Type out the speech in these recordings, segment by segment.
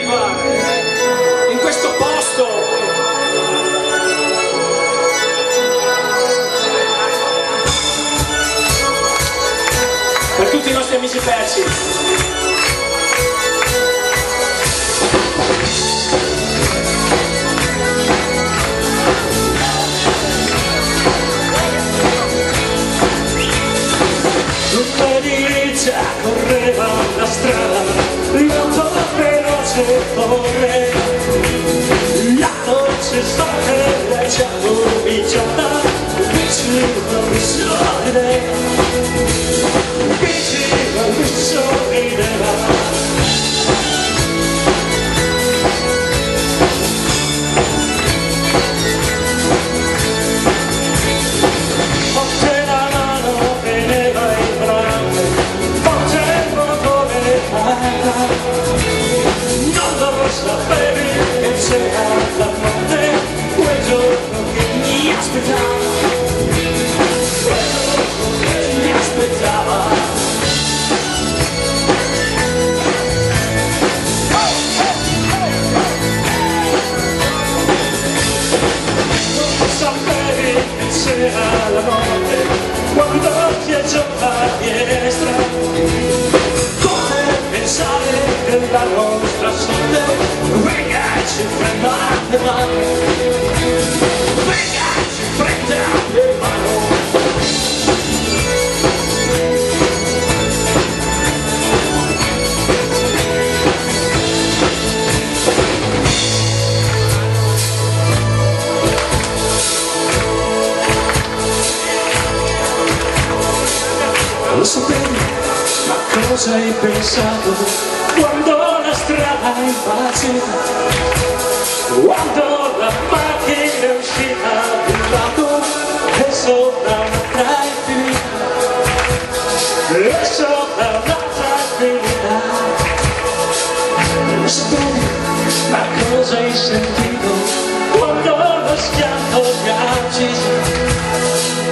qua, in questo posto. Per tutti i nostri amici persi. Correva la strada, l'auto veloce correva, la noce stata è già cominciata, vicino mi sorrideva, vicino mi sorrideva. Non lo sapevi che c'era la notte, quel giorno che mi aspettava, quel giorno che mi aspettava. Non sapevi che c'era la notte, quando ti è giunta a finestra. La nostra sorte, ragazzi, prendate mano, ragazzi, prendate mano. Lo sapevi, ma cosa hai pensato? Quando la strada è impazzita, quando la macchina è uscita di un lato e sopra un'altra è finita, e sopra un'altra è finita. Non sapevi, ma cosa hai sentito? Quando lo schianto ti ha ucciso,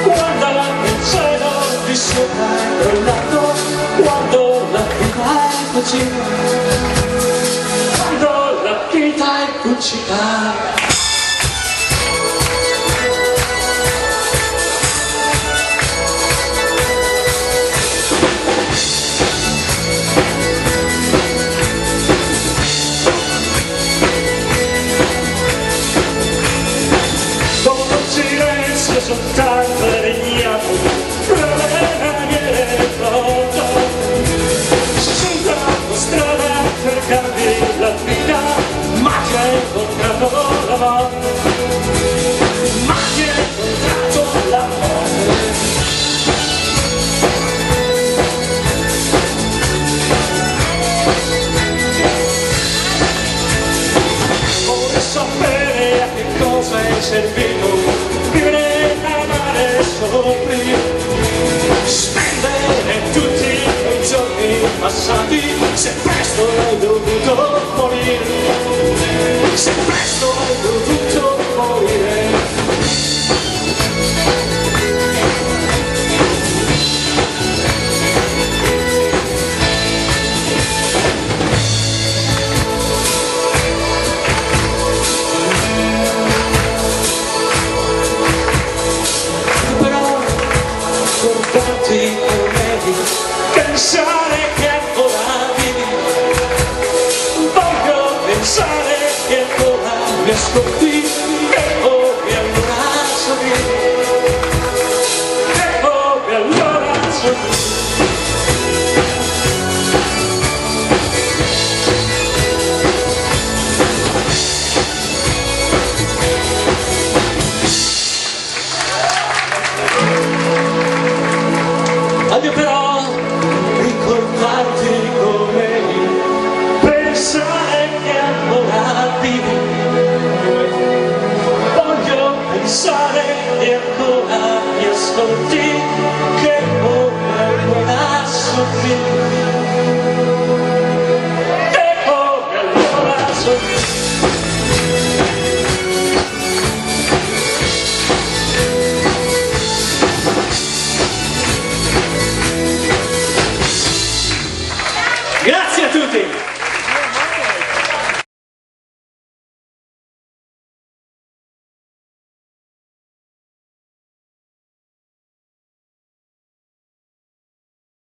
quando il cielo di sopra è crollato, quando la vita è quando la vita è cucita. Dopo il silenzio soltanto è regnato, la vita, ma ti ha incontrato la morte, ma ti ha incontrato la morte. Vorrei sapere a che cosa è servito vivere, amare e soffrire, spendere tutti i giorni passati, se presto hai dovuto morire, se presto hai dovuto morire. Però guardarti come di pensare che ancora vivi, voglio pensare che ancora mi ascolti, e poi allora sorridi, e poi allora sorridi. Voglio però ricordarti come pensare che ancora vivi, voglio pensare che ancora mi ascolti, che poi ancora sorridi, e poi allora sorridi. Grazie a tutti!